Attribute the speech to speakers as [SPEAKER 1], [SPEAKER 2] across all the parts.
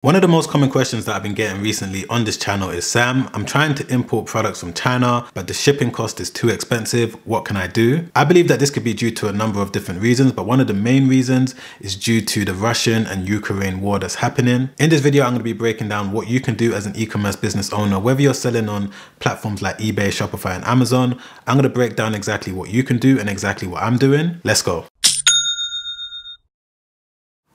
[SPEAKER 1] One of the most common questions that I've been getting recently on this channel is, Sam, I'm trying to import products from China, but the shipping cost is too expensive. What can I do? I believe that this could be due to a number of different reasons, but one of the main reasons is due to the Russian and Ukraine war that's happening. In this video, I'm going to be breaking down what you can do as an e-commerce business owner, whether you're selling on platforms like eBay, Shopify, and Amazon. I'm going to break down exactly what you can do and exactly what I'm doing. Let's go.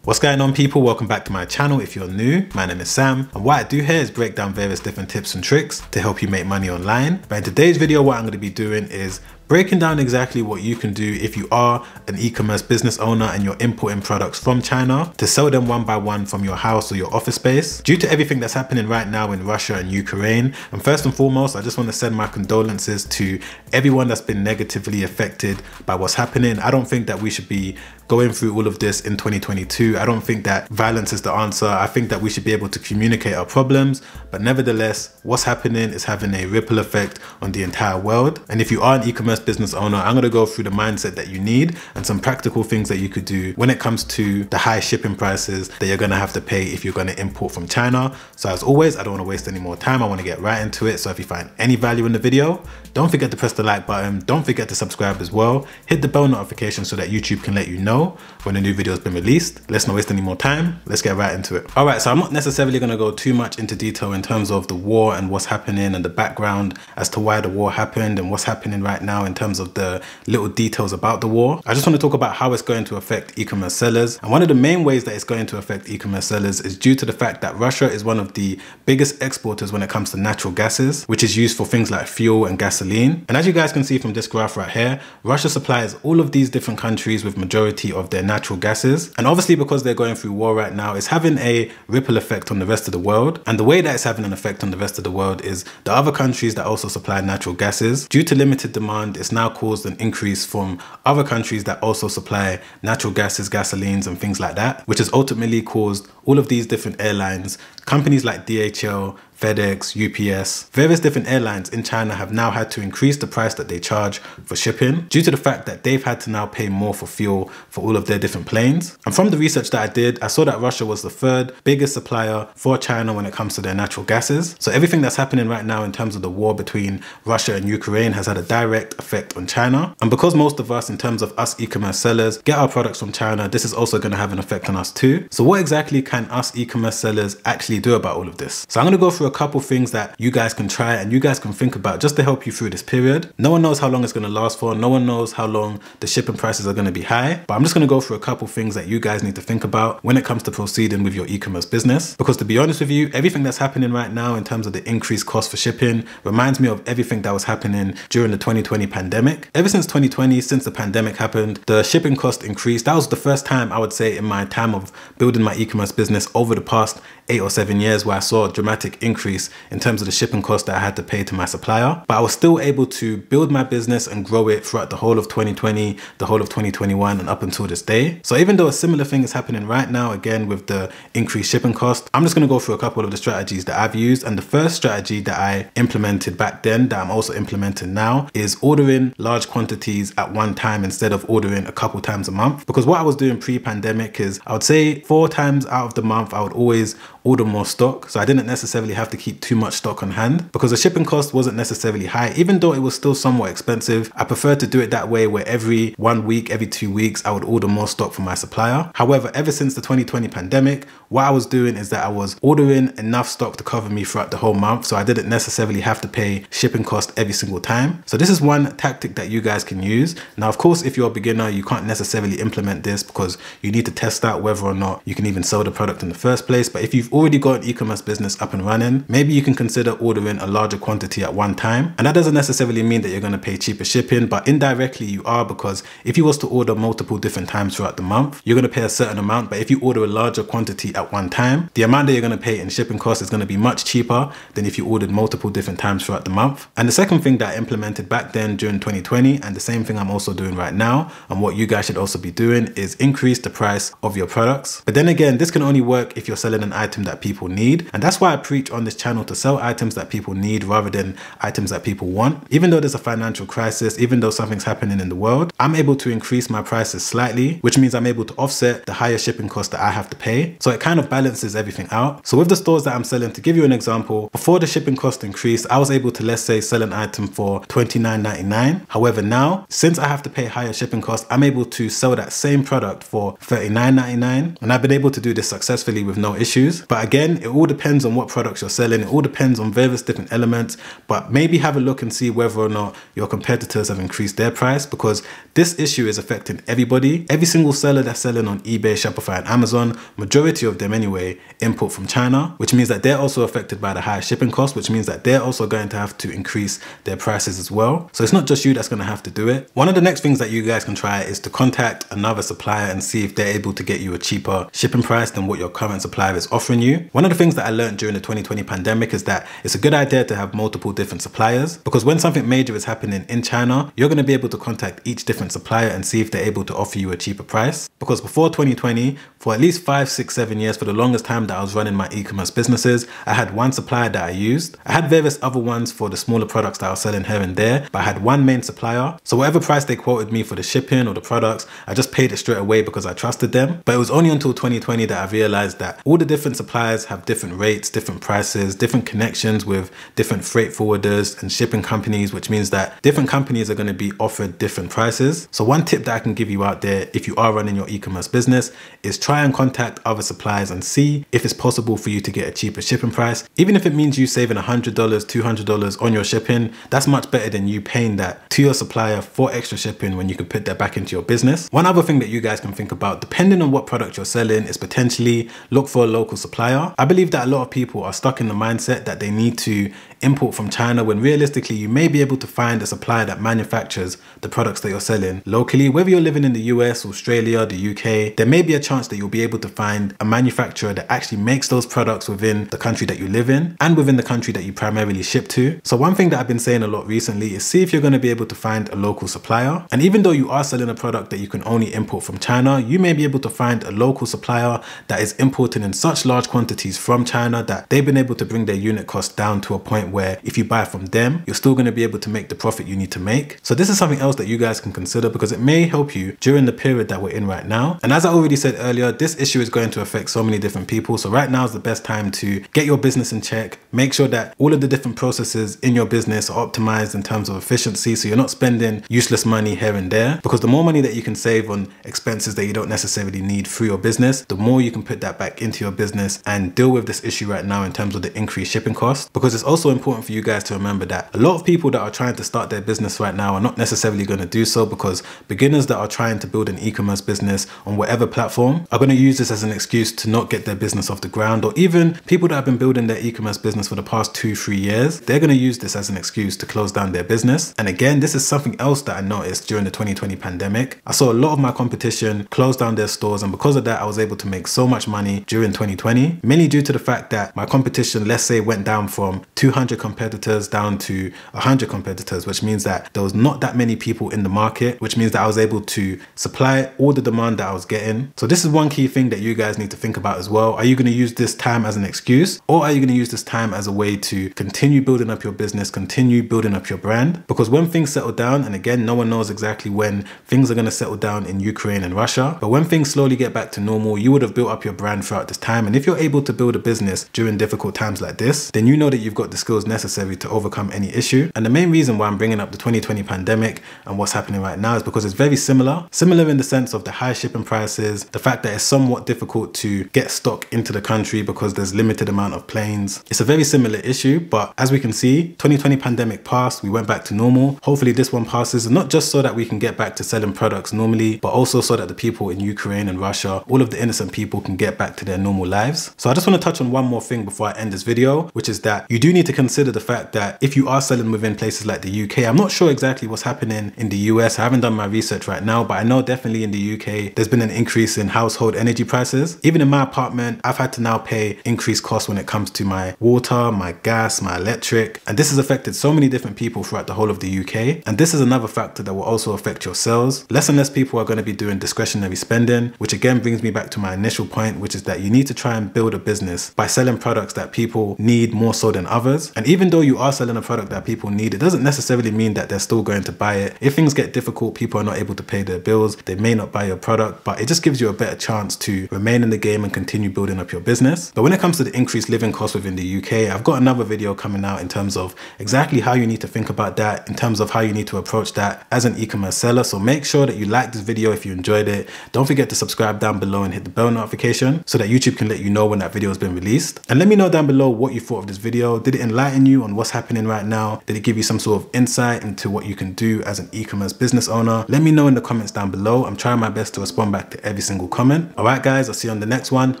[SPEAKER 1] What's going on, people? Welcome back to my channel. If you're new, my name is Sam, and what I do here is break down various different tips and tricks to help you make money online. But in today's video, what I'm going to be doing is breaking down exactly what you can do if you are an e-commerce business owner and you're importing products from China to sell them one by one from your house or your office space. Due to everything that's happening right now in Russia and Ukraine, and first and foremost, I just want to send my condolences to everyone that's been negatively affected by what's happening. I don't think that we should be going through all of this in 2022. I don't think that violence is the answer. I think that we should be able to communicate our problems, but nevertheless, what's happening is having a ripple effect on the entire world. And if you are an e-commerce business owner, I'm going to go through the mindset that you need and some practical things that you could do when it comes to the high shipping prices that you're going to have to pay if you're going to import from China. So as always, I don't want to waste any more time. I want to get right into it. So if you find any value in the video, don't forget to press the like button. Don't forget to subscribe as well. Hit the bell notification so that YouTube can let you know when a new video has been released. Let's not waste any more time. Let's get right into it. All right, so I'm not necessarily going to go too much into detail in terms of the war and what's happening and the background as to why the war happened and what's happening right now in terms of the little details about the war. I just want to talk about how it's going to affect e-commerce sellers. And one of the main ways that it's going to affect e-commerce sellers is due to the fact that Russia is one of the biggest exporters when it comes to natural gases, which is used for things like fuel and gasoline. And as you guys can see from this graph right here, Russia supplies all of these different countries with majority of their natural gases. And obviously because they're going through war right now, it's having a ripple effect on the rest of the world. And the way that it's having an effect on the rest of the world is the other countries that also supply natural gases, due to limited demand, it's now caused an increase from other countries that also supply natural gases, gasolines, and things like that, which has ultimately caused all of these different airlines, companies like DHL, FedEx, UPS, various different airlines in China have now had to increase the price that they charge for shipping due to the fact that they've had to now pay more for fuel for all of their different planes. And from the research that I did, I saw that Russia was the third biggest supplier for China when it comes to their natural gases. So everything that's happening right now in terms of the war between Russia and Ukraine has had a direct effect on China. And because most of us, in terms of us e-commerce sellers, get our products from China, this is also going to have an effect on us too. So what exactly can us e-commerce sellers actually do about all of this? So I'm going to go through a couple things that you guys can try and you guys can think about just to help you through this period. No one knows how long it's going to last for. No one knows how long the shipping prices are going to be high, but I'm just going to go through a couple things that you guys need to think about when it comes to proceeding with your e-commerce business. Because to be honest with you, everything that's happening right now in terms of the increased cost for shipping reminds me of everything that was happening during the 2020 pandemic. Ever since 2020, since the pandemic happened, the shipping cost increased. That was the first time I would say in my time of building my e-commerce business over the past 8 or 7 years where I saw a dramatic increase in terms of the shipping cost that I had to pay to my supplier. But I was still able to build my business and grow it throughout the whole of 2020, the whole of 2021, and up until this day. So even though a similar thing is happening right now, again, with the increased shipping cost, I'm just going to go through a couple of the strategies that I've used. And the first strategy that I implemented back then that I'm also implementing now is ordering large quantities at one time instead of ordering a couple times a month. Because what I was doing pre-pandemic is I would say 4 times out of the month, I would always order more stock. So I didn't necessarily have to keep too much stock on hand because the shipping cost wasn't necessarily high. Even though it was still somewhat expensive, I preferred to do it that way where every 1 week, every 2 weeks, I would order more stock from my supplier. However, ever since the 2020 pandemic, what I was doing is that I was ordering enough stock to cover me throughout the whole month. So I didn't necessarily have to pay shipping cost every single time. So this is one tactic that you guys can use. Now, of course, if you're a beginner, you can't necessarily implement this because you need to test out whether or not you can even sell the product in the first place. But if you've already got an e-commerce business up and running, maybe you can consider ordering a larger quantity at one time. And that doesn't necessarily mean that you're going to pay cheaper shipping, but indirectly you are, because if you was to order multiple different times throughout the month, you're going to pay a certain amount. But if you order a larger quantity at one time, the amount that you're going to pay in shipping costs is going to be much cheaper than if you ordered multiple different times throughout the month. And the second thing that I implemented back then during 2020, and the same thing I'm also doing right now, and what you guys should also be doing, is increase the price of your products. But then again, this can only work if you're selling an item that people need. And that's why I preach on on this channel to sell items that people need rather than items that people want. Even though there's a financial crisis, even though something's happening in the world, I'm able to increase my prices slightly, which means I'm able to offset the higher shipping costs that I have to pay. So it kind of balances everything out. So with the stores that I'm selling, to give you an example, before the shipping cost increased, I was able to, let's say, sell an item for $29.99. However, now, since I have to pay higher shipping costs, I'm able to sell that same product for $39.99. And I've been able to do this successfully with no issues. But again, it all depends on what products you're selling. It all depends on various different elements, but maybe have a look and see whether or not your competitors have increased their price, because this issue is affecting everybody. Every single seller that's selling on eBay, Shopify, and Amazon, majority of them anyway, import from China, which means that they're also affected by the higher shipping costs, which means that they're also going to have to increase their prices as well. So it's not just you that's going to have to do it. One of the next things that you guys can try is to contact another supplier and see if they're able to get you a cheaper shipping price than what your current supplier is offering you. One of the things that I learned during the 2020 pandemic is that it's a good idea to have multiple different suppliers, because when something major is happening in China, you're going to be able to contact each different supplier and see if they're able to offer you a cheaper price. Because before 2020, for at least 5, 6, 7 years, for the longest time that I was running my e-commerce businesses, I had one supplier that I used. I had various other ones for the smaller products that I was selling here and there, but I had one main supplier. So whatever price they quoted me for the shipping or the products, I just paid it straight away because I trusted them. But it was only until 2020 that I realized that all the different suppliers have different rates, different prices, different connections with different freight forwarders and shipping companies, which means that different companies are going to be offered different prices. So one tip that I can give you out there, if you are running your e-commerce business, is try and contact other suppliers and see if it's possible for you to get a cheaper shipping price. Even if it means you saving $100, $200 on your shipping, that's much better than you paying that to your supplier for extra shipping when you can put that back into your business. One other thing that you guys can think about, depending on what product you're selling, is potentially look for a local supplier. I believe that a lot of people are stuck in the mindset that they need to import from China, when realistically you may be able to find a supplier that manufactures the products that you're selling locally. Whether you're living in the US, Australia, the UK, there may be a chance that you'll be able to find a manufacturer that actually makes those products within the country that you live in and within the country that you primarily ship to. So one thing that I've been saying a lot recently is see if you're going to be able to find a local supplier. And even though you are selling a product that you can only import from China, you may be able to find a local supplier that is importing in such large quantities from China that they've been able to bring their unit cost down to a point where if you buy from them, you're still going to be able to make the profit you need to make. So this is something else that you guys can consider, because it may help you during the period that we're in right now. And as I already said earlier, this issue is going to affect so many different people. So right now is the best time to get your business in check. Make sure that all of the different processes in your business are optimized in terms of efficiency, so you're not spending useless money here and there. Because the more money that you can save on expenses that you don't necessarily need through your business, the more you can put that back into your business and deal with this issue right now in terms of the increased shipping costs. Because it's also important for you guys to remember that a lot of people that are trying to start their business right now are not necessarily going to do so, because beginners that are trying to build an e-commerce business on whatever platform are going to use this as an excuse to not get their business off the ground. Or even people that have been building their e-commerce business for the past 2-3 years, they're going to use this as an excuse to close down their business. And again, this is something else that I noticed during the 2020 pandemic. I saw a lot of my competition close down their stores, and because of that, I was able to make so much money during 2020, mainly due to the fact that my competition, let's say, went down from 200 competitors down to 100 competitors, which means that there was not that many people in the market, which means that I was able to supply all the demand that I was getting. So this is one key thing that you guys need to think about as well. Are you going to use this time as an excuse, or are you going to use this time as a way to continue building up your business, continue building up your brand? Because when things settle down, and again, no one knows exactly when things are going to settle down in Ukraine and Russia, but when things slowly get back to normal, you would have built up your brand throughout this time. And if you're able to build a business during difficult times like this, then you know that you've got the skills necessary to overcome any issue. And the main reason why I'm bringing up the 2020 pandemic and what's happening right now is because it's very similar in the sense of the high shipping prices, the fact that it's somewhat difficult to get stock into the country because there's limited amount of planes. It's a very similar issue, but as we can see, 2020 pandemic passed, we went back to normal. Hopefully this one passes, not just so that we can get back to selling products normally, but also so that the people in Ukraine and Russia, all of the innocent people, can get back to their normal lives. So I just want to touch on one more thing before I end this video, which is that you do need to consider the fact that if you are selling within places like the UK, I'm not sure exactly what's happening in the US. I haven't done my research right now, but I know definitely in the UK, there's been an increase in household energy prices. Even in my apartment, I've had to now pay increased costs when it comes to my water, my gas, my electric. And this has affected so many different people throughout the whole of the UK. And this is another factor that will also affect your sales. Less and less people are going to be doing discretionary spending, which again brings me back to my initial point, which is that you need to try and build a business by selling products that that people need more so than others. And even though you are selling a product that people need, it doesn't necessarily mean that they're still going to buy it. If things get difficult, people are not able to pay their bills, they may not buy your product, but it just gives you a better chance to remain in the game and continue building up your business. But when it comes to the increased living costs within the UK, I've got another video coming out in terms of exactly how you need to think about that, in terms of how you need to approach that as an e-commerce seller. So make sure that you like this video if you enjoyed it. Don't forget to subscribe down below and hit the bell notification so that YouTube can let you know when that video has been released. And let me know down below what you thought of this video. Did it enlighten you on what's happening right now? Did it give you some sort of insight into what you can do as an e-commerce business owner? Let me know in the comments down below. I'm trying my best to respond back to every single comment. All right, guys, I'll see you on the next one.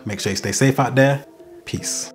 [SPEAKER 1] Make sure you stay safe out there. Peace.